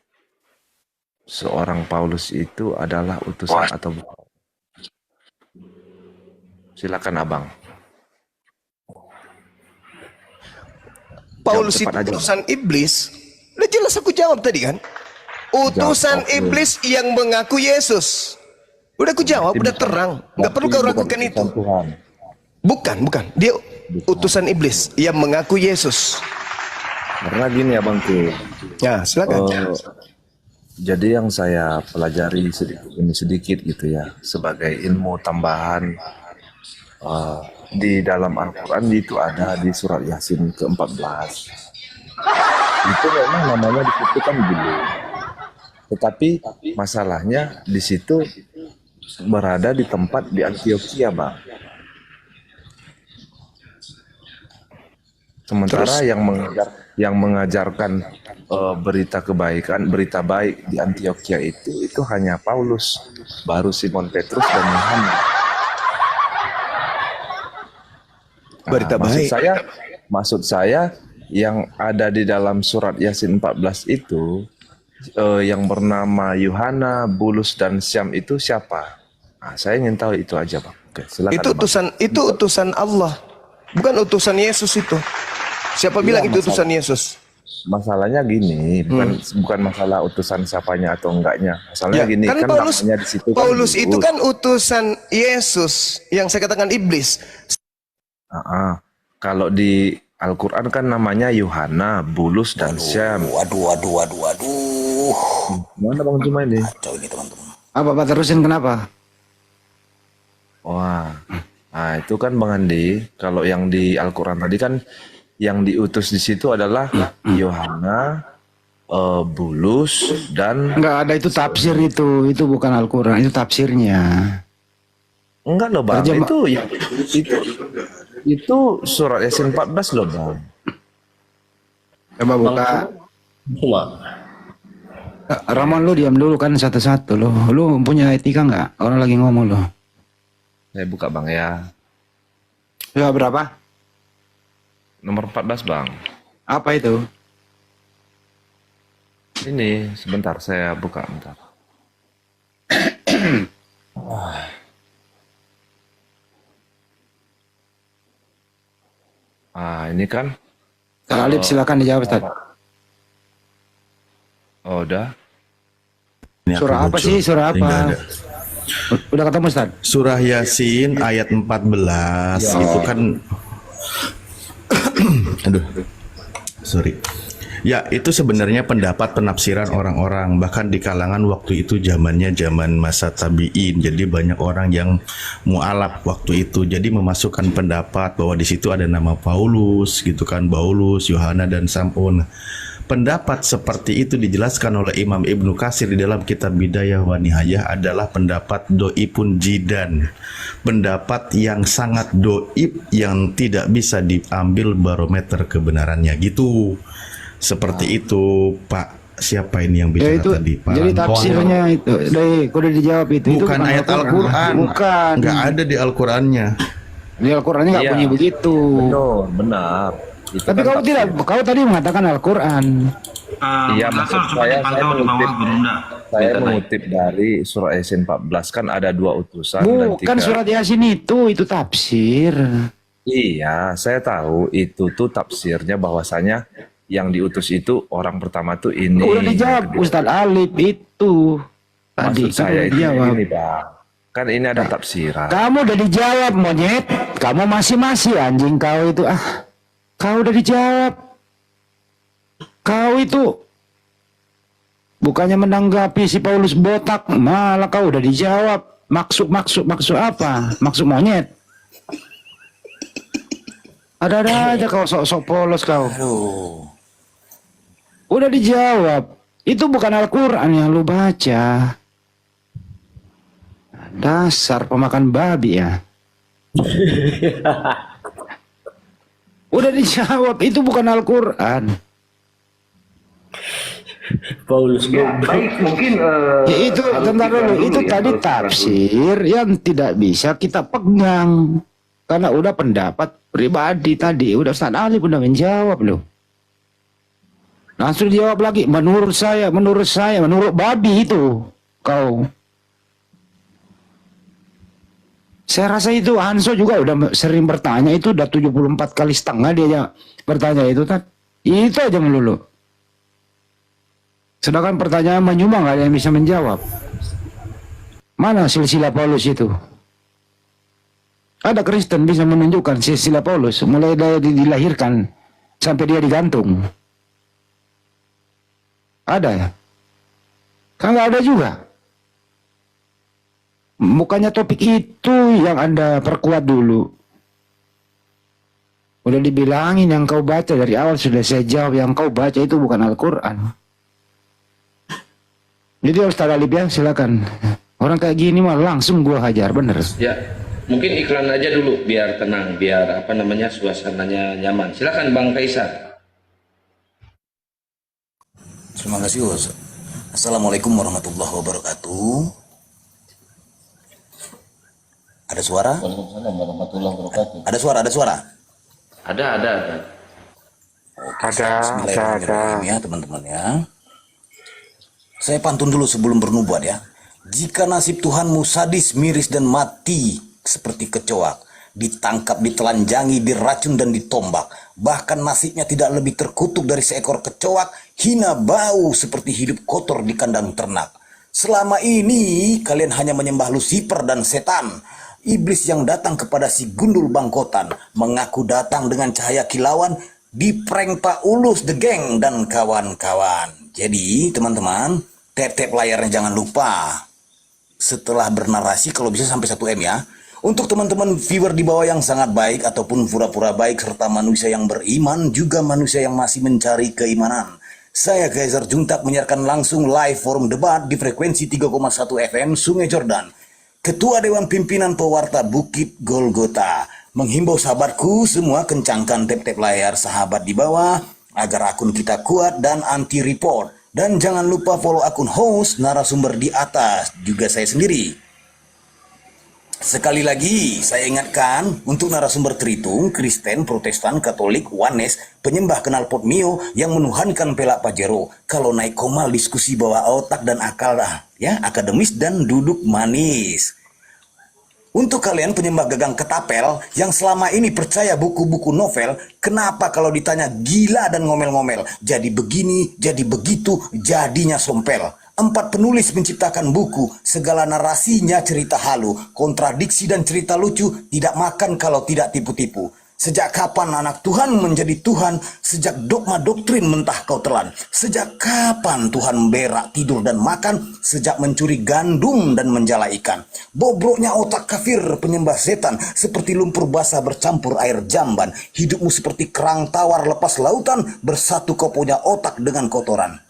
seorang Paulus itu adalah utusan atau bukan? Silakan Abang. Paulus itu cepat aja, utusan iblis. Udah jelas aku jawab tadi kan. Utusan Oke. iblis yang mengaku Yesus. Udah aku jawab, udah terang. Nggak perlu kau ragukan itu. Tuhan. Bukan. Dia utusan iblis yang mengaku Yesus. Karena gini ya Bangku. Ya, silakan. Jadi yang saya pelajari sedikit gitu ya, sebagai ilmu tambahan di dalam Al-Quran itu ada di surat Yasin ke-14. Itu memang namanya di situ kan dulu. Tetapi masalahnya di situ berada di tempat di Antioquia, Bang. Sementara yang mengajarkan berita kebaikan, berita baik di Antioquia itu hanya Paulus, baru Simon Petrus dan Yohanes. Berita baik. Maksud saya yang ada di dalam surat Yasin 14 itu yang bernama Yohana, Bulus dan Syam itu siapa? Nah, saya ingin tahu itu aja, Bang. Oke, silakan. Itu utusan Allah, bukan utusan Yesus itu. Siapa bilang itu utusan Yesus? Masalahnya gini, bukan masalah utusan siapanya atau enggaknya. Masalahnya gini, kan Paulus, namanya di situ Paulus kan itu kan utusan Yesus yang saya katakan iblis. Kalau di Al-Quran kan namanya Yohana, Bulus dan Syam. Waduh. Mana Bang Cuma ini? Kacau ini teman-teman. Apa Pak terusin kenapa? Wah, nah itu kan Bang Andi, kalau yang di Al-Quran tadi kan yang diutus di situ adalah Yohana, Bulus dan Enggak ada, itu tafsir itu bukan Al-Quran, itu tafsirnya. Enggak loh bang, Terjemah- itu surat Yasin 14 loh bang. Coba buka. Cuma. Ramon, lu diam dulu kan satu-satu lo. Lu punya etika nggak? Orang lagi ngomong lo. Saya buka bang ya. Ya berapa? Nomor 14 bang. Apa itu? Ini sebentar saya buka bentar. Ini kan. Ustaz Alif silakan dijawab Ustaz. Oh udah. Ini aku Surah apa muncul. sih? Surah Ini nggak apa? ada. Udah ketemu Ustaz? Surah Yasin ayat 14 itu kan aduh. Sorry. Ya, itu sebenarnya pendapat penafsiran orang-orang, bahkan di kalangan waktu itu zamannya zaman masa tabi'in. Jadi banyak orang yang mu'alaf waktu itu. Jadi memasukkan pendapat bahwa di situ ada nama Paulus gitu kan, Paulus, Yohana dan Sam'un. Pendapat seperti itu dijelaskan oleh Imam Ibnu Katsir di dalam kitab Bidayah wa Nihayah adalah pendapat do'ipun jidan. Pendapat yang sangat do'ip yang tidak bisa diambil barometer kebenarannya gitu. Seperti itu Pak. Siapa ini yang Ya bicara itu, tadi? Pak jadi Ranto. tafsirnya itu. Udah dijawab itu. Itu Bukan ayat Al-Quran. Bukan. Nggak ada di Al-Qurannya. Di Al-Qurannya nggak Iya. bunyi begitu. Benar. Itu Tapi kan kau tidak, tafsir. kau tadi mengatakan Al-Quran. Iya, maksud saya mengutip dari surah Yasin 14 kan ada 2 utusan dan Bukan 3. surat Yasin itu tafsir. Iya, saya tahu itu tuh tafsirnya bahwasanya yang diutus itu orang pertama tuh ini. Udah dijawab Ustaz Alif itu. Tadi Maksud saya udah itu dijawab. ini bang. Kan ini ada tafsiran. Kamu udah dijawab monyet. Kamu masih anjing kau itu Kau udah dijawab. Kau itu bukannya menanggapi si Paulus botak, malah kau udah dijawab. Maksud apa? Maksud monyet. Ada aja kau sok-sok polos kau. Udah dijawab. Itu bukan Al-Quran yang lu baca. Dasar pemakan babi ya. Udah dijawab, itu bukan Al-Quran. Paulus baik mungkin Ya itu, bentar dulu, itu tadi tafsir yang tidak bisa kita pegang. Karena udah pendapat pribadi tadi, udah Ustaz Ali udah menjawab loh. Langsung dijawab lagi, menurut saya, menurut babi itu kau. Saya rasa itu Hanso juga udah sering bertanya, itu udah 74 kali setengah dia aja bertanya itu kan. Itu aja melulu. Sedangkan pertanyaan menyumbang gak ada yang bisa menjawab. Mana silsilah Paulus itu? Ada Kristen bisa menunjukkan silsilah Paulus mulai dari dilahirkan sampai dia digantung. Ada ya? Kan gak ada juga. Bukannya topik itu yang Anda perkuat dulu. Udah dibilangin yang kau baca dari awal sudah saya jawab, yang kau baca itu bukan Al-Quran. Jadi Ustaz Alif ya silakan. Orang kayak gini mah langsung gua hajar, bener. Ya, mungkin iklan aja dulu biar tenang, biar suasananya nyaman. Silakan Bang Kaisar. Terima kasih Ustaz. Assalamualaikum warahmatullahi wabarakatuh. Ada suara? Ada suara, ada suara. Ada. Bismillahirrahmanirrahim ya teman-teman ya. Saya pantun dulu sebelum bernubuat ya. Jika nasib Tuhanmu sadis, miris dan mati seperti kecoak, ditangkap, ditelanjangi, diracun dan ditombak, bahkan nasibnya tidak lebih terkutuk dari seekor kecoak, hina bau seperti hidup kotor di kandang ternak. Selama ini kalian hanya menyembah Lucifer dan setan, iblis yang datang kepada si gundul bangkotan, mengaku datang dengan cahaya kilauan, diprank Pak Ulus the Gang dan kawan-kawan. Jadi teman-teman, tap-tap layarnya jangan lupa. Setelah bernarasi kalau bisa sampai 1 M ya. Untuk teman-teman viewer di bawah yang sangat baik ataupun pura-pura baik serta manusia yang beriman, juga manusia yang masih mencari keimanan. Saya Kaisar Juntak menyiarkan langsung live forum debat di frekuensi 3,1 FM Sungai Jordan. Ketua Dewan Pimpinan Pewarta Bukit Golgota, menghimbau sahabatku semua kencangkan tap-tap layar sahabat di bawah agar akun kita kuat dan anti report. Dan jangan lupa follow akun host narasumber di atas, juga saya sendiri. Sekali lagi, saya ingatkan untuk narasumber Tritung, Kristen, Protestan, Katolik, Wanes, penyembah knalpot Mio yang menuhankan pelak Pajero. Kalau naik komal diskusi bawa otak dan akal ya, akademis dan duduk manis. Untuk kalian penyembah gagang ketapel yang selama ini percaya buku-buku novel, kenapa kalau ditanya gila dan ngomel-ngomel? Jadi begini, jadi begitu, jadinya sompel. 4 penulis menciptakan buku, segala narasinya cerita halu, kontradiksi dan cerita lucu, tidak makan kalau tidak tipu-tipu. Sejak kapan anak Tuhan menjadi Tuhan? Sejak dogma doktrin mentah kau telan. Sejak kapan Tuhan berak, tidur dan makan? Sejak mencuri gandum dan menjala ikan. Bobroknya otak kafir penyembah setan, seperti lumpur basah bercampur air jamban. Hidupmu seperti kerang tawar lepas lautan, bersatu kau punya otak dengan kotoran.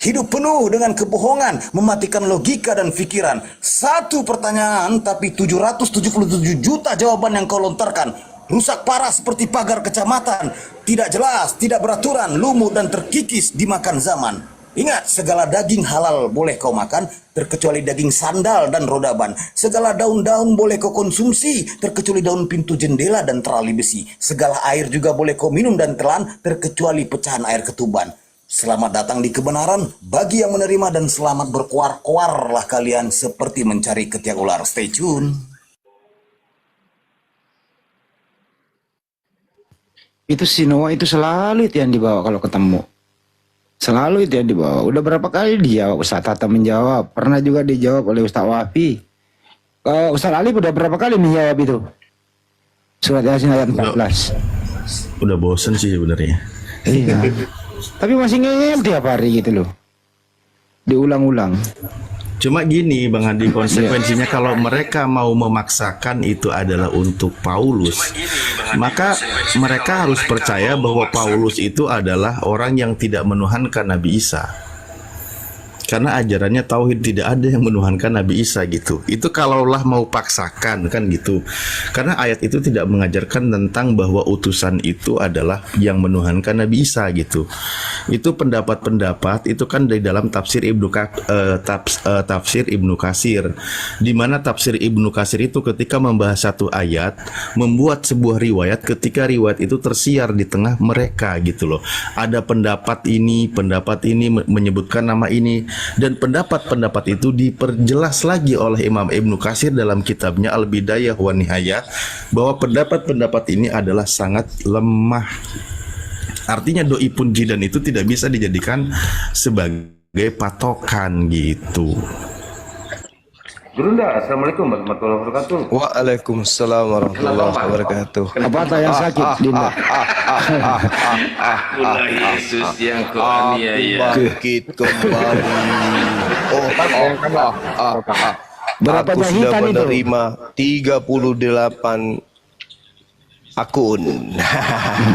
Hidup penuh dengan kebohongan, mematikan logika dan pikiran. Satu pertanyaan, tapi 777 juta jawaban yang kau lontarkan. Rusak parah seperti pagar kecamatan. Tidak jelas, tidak beraturan, lumut dan terkikis dimakan zaman. Ingat, segala daging halal boleh kau makan, terkecuali daging sandal dan rodaban. Segala daun-daun boleh kau konsumsi, terkecuali daun pintu jendela dan terali besi. Segala air juga boleh kau minum dan telan, terkecuali pecahan air ketuban. Selamat datang di kebenaran bagi yang menerima dan selamat berkuar-kuarlah kalian seperti mencari ketiak ular. Stay tune. Itu si Noah itu selalu itu yang dibawa kalau ketemu. Selalu itu yang dibawa. Udah berapa kali dijawab, Ustaz Tata menjawab. Pernah juga dijawab oleh Ustaz Wafi. Ustaz Ali udah berapa kali menjawab itu? Surat Yasin ayat 14. Udah bosen sih sebenarnya. Iya. Tapi masih ngeyel tiap hari gitu loh. Diulang-ulang. Cuma gini Bang Adi, konsekuensinya kalau mereka mau memaksakan itu adalah untuk Paulus, maka mereka harus percaya bahwa Paulus itu adalah orang yang tidak menuhankan Nabi Isa. Karena ajarannya tauhid, tidak ada yang menuhankan Nabi Isa gitu. Itu kalaulah mau paksakan kan gitu. Karena ayat itu tidak mengajarkan tentang bahwa utusan itu adalah yang menuhankan Nabi Isa gitu. Itu pendapat-pendapat itu kan dari dalam tafsir tafsir Ibnu Katsir. Di mana tafsir Ibnu Katsir itu ketika membahas satu ayat membuat sebuah riwayat, ketika riwayat itu tersiar di tengah mereka gitu loh. Ada pendapat ini menyebutkan nama ini. Dan pendapat-pendapat itu diperjelas lagi oleh Imam Ibnu Katsir dalam kitabnya Al-Bidayah wa Nihayah bahwa pendapat-pendapat ini adalah sangat lemah. Artinya doi pun jidan itu tidak bisa dijadikan sebagai patokan gitu. Gurunda, assalamualaikum warahmatullahi wabarakatuh. Waalaikumsalam warahmatullahi wabarakatuh. Apa yang sakit, Dinda? Itulah Yesus yang kau aniaya. Bangkit kembali. Berapa Aku sudah jahitan itu? menerima 38 akun.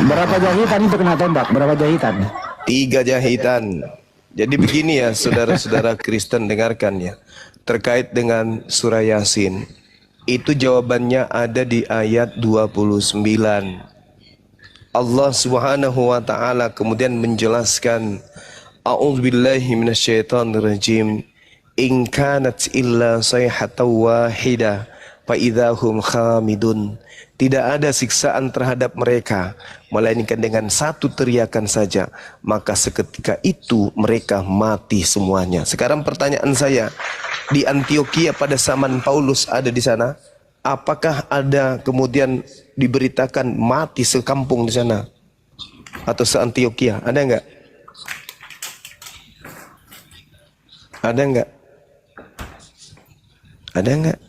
Berapa jahitan itu kena tembak? Berapa jahitan? 3 jahitan. Jadi begini ya saudara-saudara Kristen, dengarkan ya. Terkait dengan surah Yasin, itu jawabannya ada di ayat 29. Allah Subhanahu wa taala kemudian menjelaskan, A'udzubillahi minasyaitonirrajim. In kanat illa sayhatan wahidah fa idzahum khamidun. Tidak ada siksaan terhadap mereka melainkan dengan satu teriakan saja, maka seketika itu mereka mati semuanya. Sekarang pertanyaan saya, di Antioquia pada zaman Paulus ada di sana? Apakah ada kemudian diberitakan mati sekampung di sana? Atau se-Antioquia? Ada enggak? Ada enggak? Ada enggak?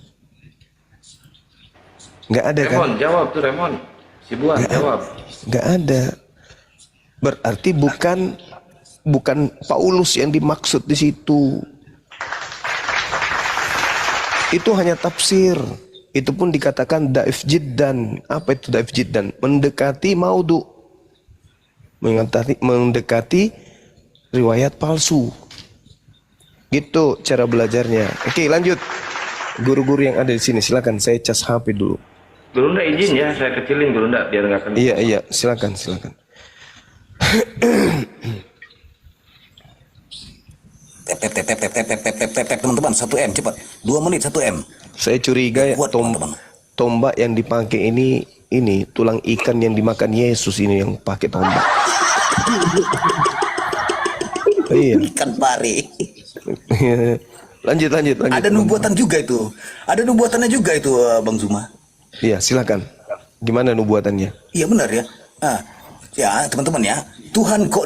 Enggak ada kan? Remon, jawab tuh Remon. Si Buan, jawab. Enggak ada. Berarti bukan Paulus yang dimaksud di situ. Itu hanya tafsir. Itu pun dikatakan daif jiddan. Apa itu daif jiddan? Mendekati maudu. Mendekati riwayat palsu. Gitu cara belajarnya. Oke, lanjut. Guru-guru yang ada di sini, silakan saya cas HP dulu. Guru ndak izin ya, saya kecilin Guru ndak biar nggak kena. Iya, silakan. Tep teman-teman, 1M cepat. 2 menit 1M. Saya curiga ya, Kuat, teman-teman. tombak yang dipakai ini tulang ikan yang dimakan Yesus ini yang pakai tombak. Iya. Ikan pari. lanjut. Ada nubuatan juga itu. Ada nubuatannya juga itu, Bang Zuma. Iya, silakan. Gimana nubuatannya? Iya benar ya. Ya teman-teman ya, Tuhan kok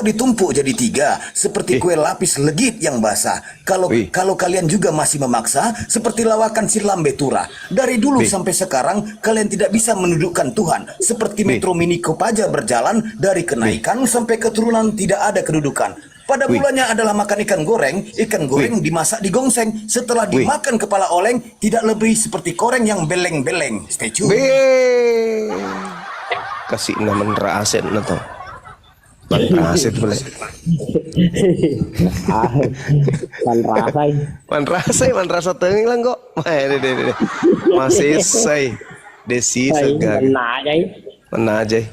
ditumpuk jadi 3 seperti kue lapis legit yang basah. Kalau kalian juga masih memaksa seperti lawakan si lambe tura. Dari dulu sampai sekarang kalian tidak bisa menundukkan Tuhan. Seperti Metro Mini Kopaja berjalan dari kenaikan sampai keturunan tidak ada kedudukan. Pada mulanya adalah makan ikan goreng dimasak di gongseng. Setelah dimakan kepala oleng, tidak lebih seperti koreng yang beleng-beleng. Stay tune. Kasih nama aset atau aset boleh. Man rasa tenging lang kok. Masih say desi segar. Mana aja.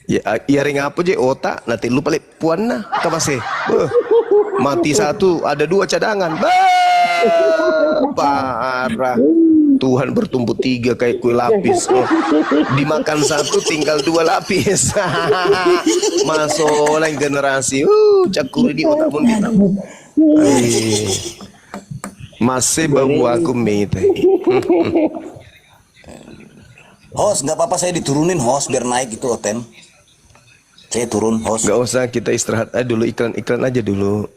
Ya ring apa je otak nanti lu balik puan nah ka masih. Mati 1 ada 2 cadangan. Parah. Tuhan bertumbuh 3 kayak kue lapis. Dimakan 1 tinggal 2 lapis. Masuk lain generasi. Cakuri di otak pun kita. Masih bau aku mete. Host, nggak apa-apa saya diturunin host biar naik itu Oten. Saya turun host. Nggak usah, kita istirahat aja dulu, iklan aja dulu.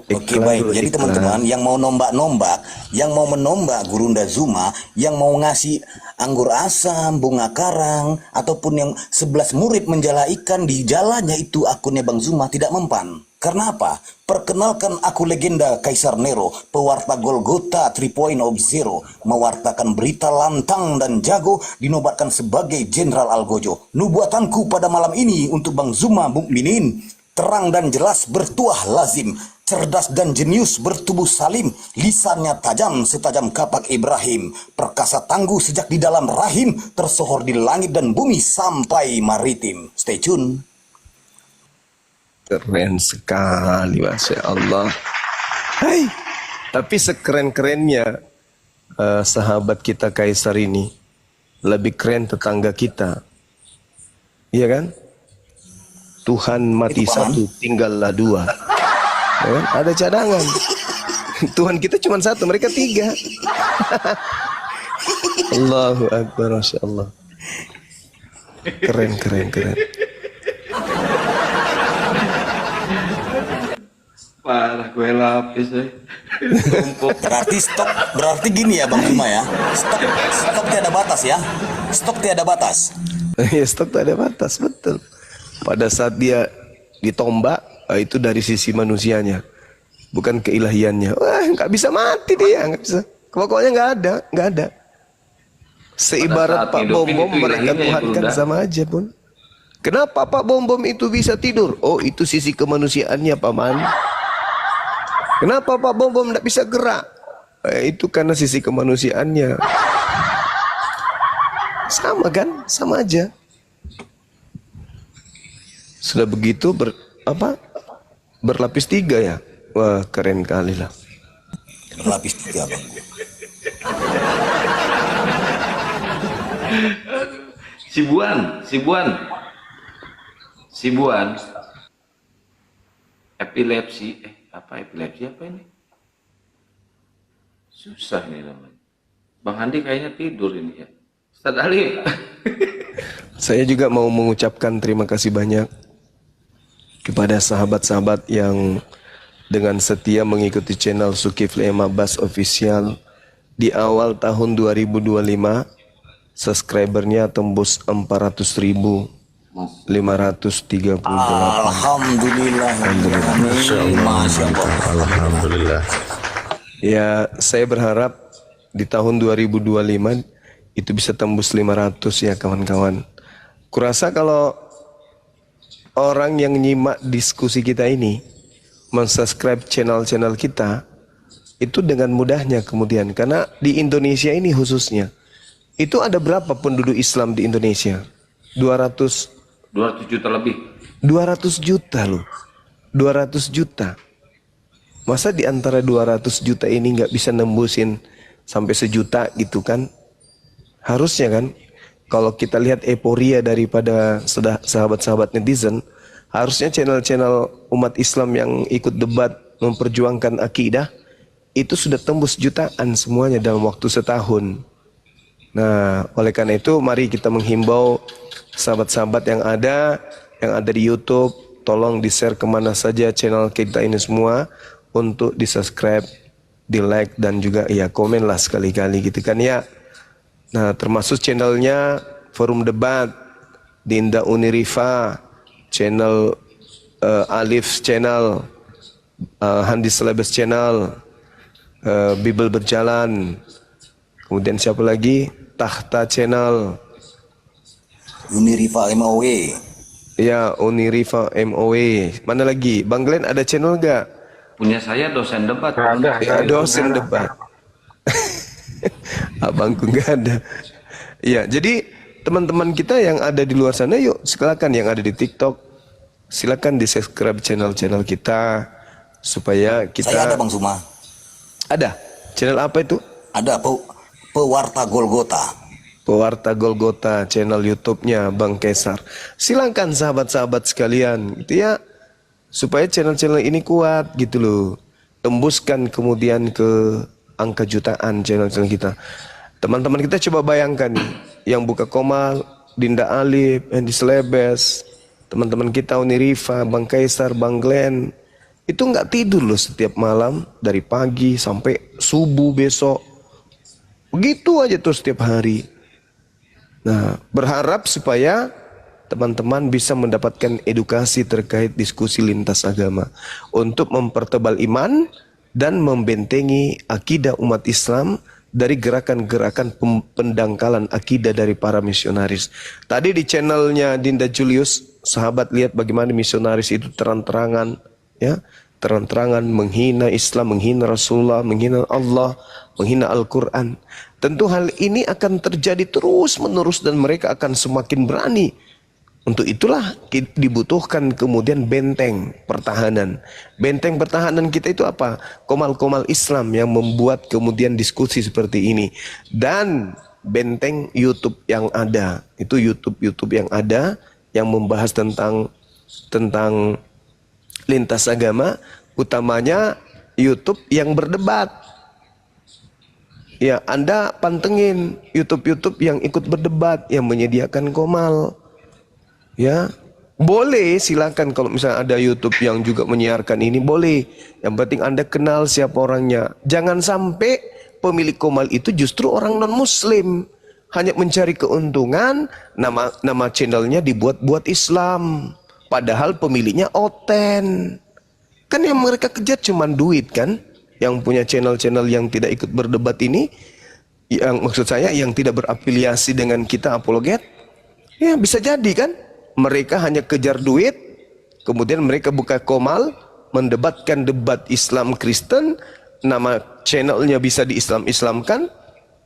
Oke baik, jadi teman-teman yang mau nombak-nombak, yang mau menombak Gurunda Zuma, yang mau ngasih anggur asam, bunga karang, ataupun yang 11 murid menjala ikan di jalannya itu akunnya Bang Zuma tidak mempan. Karena apa? Perkenalkan aku legenda Kaisar Nero, pewarta Golgota 3.0, mewartakan berita lantang dan jago, dinobatkan sebagai Jenderal Algojo. Nubuatanku pada malam ini untuk Bang Zuma Mukminin, terang dan jelas bertuah lazim, cerdas dan jenius bertubuh salim, lisannya tajam setajam kapak Ibrahim, perkasa tangguh sejak di dalam rahim, tersohor di langit dan bumi sampai maritim. Stay tune. Keren sekali, Masya Allah. Hai, tapi sekeren-kerennya sahabat kita Kaisar ini, lebih keren tetangga kita. Iya kan? Tuhan mati 1, tinggallah 2. Ya kan? Ada cadangan. Tuhan kita cuma 1, mereka 3. Allahu Akbar, Masya Allah. Keren. Parah gue lapis Berarti gini ya Bang Zuma ya. Stok tiada batas ya. Stok tiada batas. Ya, stok tak ada batas, betul. Pada saat dia ditombak, itu dari sisi manusianya, bukan keilahiannya. Wah, nggak bisa mati dia, nggak bisa. Pokoknya nggak ada. Seibarat Pak Bom Bom mereka tuhankan sama aja pun. Kenapa Pak Bom Bom itu bisa tidur? Oh, itu sisi kemanusiaannya, Paman. Kenapa Pak Bom Bom tidak bisa gerak? Itu karena sisi kemanusiaannya. Sama kan? Sama aja. Sudah begitu berlapis 3 ya? Wah, keren kali lah. Berlapis 3 Bang. Sibuan. Epilepsi. Epilepsi apa ini? Susah nih namanya. Bang Andi kayaknya tidur ini ya. Ustaz Ali. Saya juga mau mengucapkan terima kasih banyak kepada sahabat-sahabat yang dengan setia mengikuti channel Zulkifli M. Abbas Official. Di awal tahun 2025 subscribernya tembus 400.538. Alhamdulillah. Alhamdulillah. Ya, saya berharap di tahun 2025 itu bisa tembus 500 ya kawan-kawan. Kurasa kalau orang yang nyimak diskusi kita ini, mensubscribe channel-channel kita, Itu dengan mudahnya kemudian, karena di Indonesia ini khususnya, itu ada berapa penduduk Islam di Indonesia? 200 juta lebih. 200 juta loh. 200 juta. Masa di antara 200 juta ini nggak bisa nembusin sampai 1 juta gitu kan? Harusnya kan, kalau kita lihat euforia daripada sahabat-sahabat netizen, harusnya channel-channel umat Islam yang ikut debat memperjuangkan akidah itu sudah tembus jutaan semuanya dalam waktu setahun. Nah, oleh karena itu mari kita menghimbau sahabat-sahabat yang ada di YouTube, tolong di-share kemana saja channel kita ini semua, untuk di-subscribe, di-like, dan juga ya komen lah sekali-kali gitu kan ya. Nah, termasuk channelnya Forum Debat, Dinda Unirifa, channel Alif channel, Handi Selebes channel, Bible Berjalan, kemudian siapa lagi? Tahta channel, Unirifa MOW. ya Unirifa MOW. Mana lagi? Bang Glenn ada channel gak? Punya saya dosen debat. Ada. Ya, dosen debat. Abangku nggak ada. Ya, jadi teman-teman kita yang ada di luar sana, yuk silakan yang ada di TikTok, silakan di subscribe channel-channel kita supaya kita. Saya ada Bang Suma. Ada channel apa itu? Ada Pewarta Golgota. Pewarta Golgota, channel YouTube-nya Bang Kaisar. Silakan sahabat-sahabat sekalian, gitu ya, supaya channel-channel ini kuat gitu loh. Tembuskan kemudian ke angka jutaan channel-channel kita. Teman-teman kita coba bayangkan nih, yang buka Komal, Dinda Alif, Andi Selebes, teman-teman kita Unirifa, Bang Kaisar, Bang Glenn, itu nggak tidur loh setiap malam dari pagi sampai subuh besok. Begitu aja terus setiap hari. Nah, berharap supaya teman-teman bisa mendapatkan edukasi terkait diskusi lintas agama untuk mempertebal iman dan membentengi akidah umat Islam dari gerakan-gerakan pendangkalan akidah dari para misionaris. Tadi di channelnya Dinda Julius, sahabat lihat bagaimana misionaris itu terang-terangan, ya, terang-terangan menghina Islam, menghina Rasulullah, menghina Allah, menghina Al-Quran. Tentu hal ini akan terjadi terus-menerus dan mereka akan semakin berani. Untuk itulah dibutuhkan kemudian benteng pertahanan. Benteng pertahanan kita itu apa? Komal-komal Islam yang membuat kemudian diskusi seperti ini. Dan benteng YouTube yang ada. Itu YouTube yang ada yang membahas tentang lintas agama, utamanya YouTube yang berdebat. Ya, Anda pantengin YouTube yang ikut berdebat, yang menyediakan Komal. Ya, boleh silakan kalau misalnya ada YouTube yang juga menyiarkan ini, boleh. Yang penting Anda kenal siapa orangnya. Jangan sampai pemilik Komal itu justru orang non-Muslim, hanya mencari keuntungan, nama channelnya dibuat-buat Islam. Padahal pemiliknya oten. Kan yang mereka kejar cuma duit kan? Yang punya channel-channel yang tidak ikut berdebat ini, yang maksud saya yang tidak berafiliasi dengan kita apologet, ya bisa jadi kan? Mereka hanya kejar duit, kemudian mereka buka Komal, mendebatkan debat Islam Kristen, nama channelnya bisa di-Islam-Islamkan.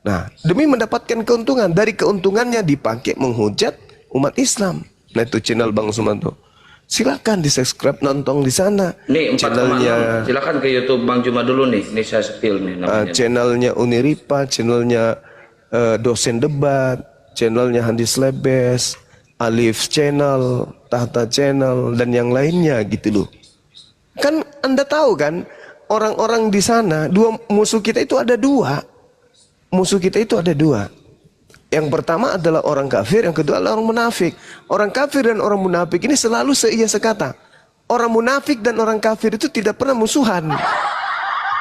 Nah, demi mendapatkan keuntungan, dari keuntungannya dipakai menghujat umat Islam. Nah, itu channel Bang Sumanto. Silakan di-subscribe, nonton di sana. Nih, channelnya. Silakan ke YouTube Bang Juma dulu nih. Ini saya spill nih namanya. Channelnya Uniripa, channelnya Dosen Debat, channelnya Handi Selebes, Alif channel, Tahta channel, dan yang lainnya gitu loh. Kan Anda tahu kan, orang-orang di sana, musuh kita itu ada dua. Musuh kita itu ada dua. Yang pertama adalah orang kafir, yang kedua adalah orang munafik. Orang kafir dan orang munafik ini selalu seia sekata. Orang munafik dan orang kafir itu tidak pernah musuhan.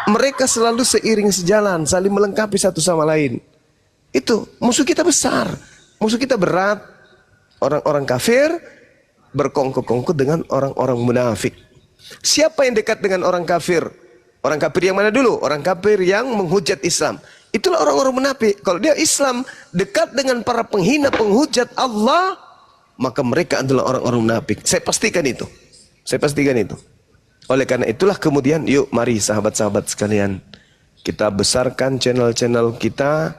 Mereka selalu seiring sejalan, saling melengkapi satu sama lain. Itu musuh kita besar, musuh kita berat. Orang-orang kafir berkongkol-kongkol dengan orang-orang munafik. Siapa yang dekat dengan orang kafir? Orang kafir yang mana dulu? Orang kafir yang menghujat Islam. Itulah orang-orang munafik. Kalau dia Islam dekat dengan para penghina penghujat Allah, maka mereka adalah orang-orang munafik. Saya pastikan itu. Saya pastikan itu. Oleh karena itulah kemudian yuk mari sahabat-sahabat sekalian, Kita besarkan channel-channel kita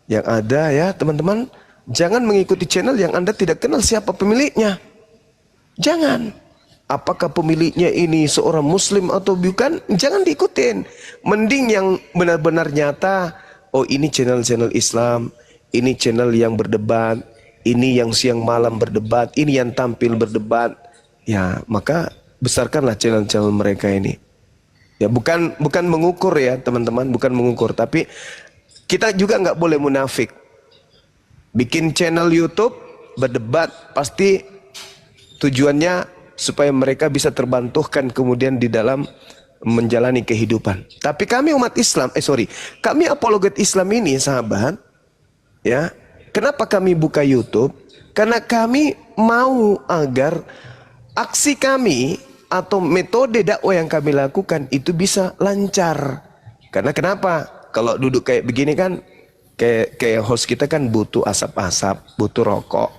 yang ada ya teman-teman. Jangan mengikuti channel yang Anda tidak kenal siapa pemiliknya. Jangan. Apakah pemiliknya ini seorang muslim atau bukan? Jangan diikutin. Mending yang benar-benar nyata. Oh, ini channel-channel Islam, ini channel yang berdebat, ini yang siang malam berdebat, ini yang tampil berdebat. Ya, maka besarkanlah channel-channel mereka ini. Ya, bukan mengukur ya teman-teman, bukan mengukur, tapi kita juga nggak boleh munafik. Bikin channel YouTube berdebat pasti tujuannya supaya mereka bisa terbantukan kemudian di dalam menjalani kehidupan. Tapi kami umat Islam, kami apologet Islam ini sahabat, ya, kenapa kami buka YouTube? Karena kami mau agar aksi kami atau metode dakwah yang kami lakukan itu bisa lancar. Karena kenapa? Kalau duduk kayak begini kan, kayak host kita kan butuh asap-asap, butuh rokok,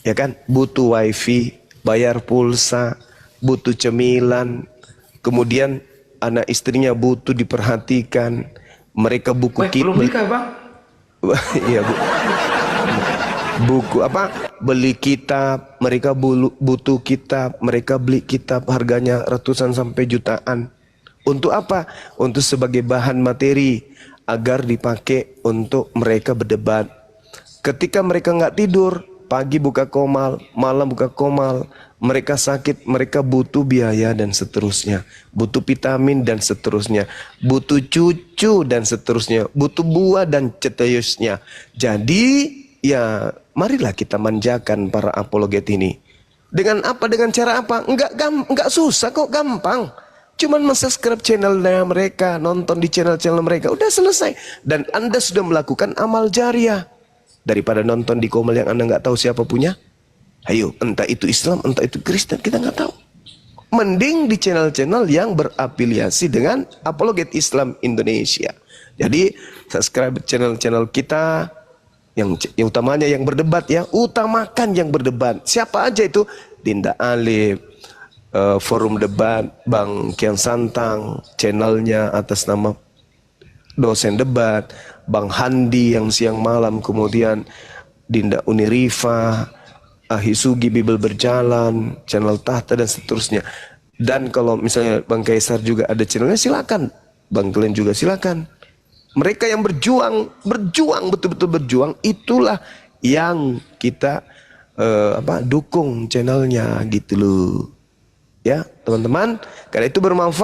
ya kan, butuh wifi, bayar pulsa, butuh cemilan, kemudian anak istrinya butuh diperhatikan, mereka buku belum nikah bang? Iya bu. Buku apa? Beli kitab, mereka butuh kitab, mereka beli kitab harganya ratusan sampai jutaan. Untuk apa? Untuk sebagai bahan materi agar dipakai untuk mereka berdebat. Ketika mereka nggak tidur, pagi buka komal, malam buka komal, mereka sakit, mereka butuh biaya dan seterusnya, butuh vitamin dan seterusnya, butuh cucu dan seterusnya, butuh buah dan seterusnya. Jadi ya marilah kita manjakan para apologet ini. Dengan apa? Dengan cara apa? Enggak susah kok, gampang. Cuman subscribe channelnya mereka, nonton di channel-channel mereka, udah selesai. Dan Anda sudah melakukan amal jariah. Daripada nonton di komal yang Anda nggak tahu siapa punya. Ayo, entah itu Islam, entah itu Kristen, kita nggak tahu. Mending di channel-channel yang berafiliasi dengan apologet Islam Indonesia. Jadi subscribe channel-channel kita. Yang utamanya yang berdebat ya, utamakan yang berdebat. Siapa aja itu? Dinda Alif, forum debat, Bang Kian Santang, channelnya atas nama dosen debat, Bang Handi yang siang malam, kemudian Dinda Unirifa, Ahisugi Bibel Berjalan, channel Tahta dan seterusnya. Dan kalau misalnya Bang Kaisar juga ada channelnya, silakan. Bang Glenn juga silakan. Mereka yang berjuang, betul-betul berjuang, itulah yang kita dukung channelnya gitu loh. Ya, teman-teman, karena itu bermanfaat.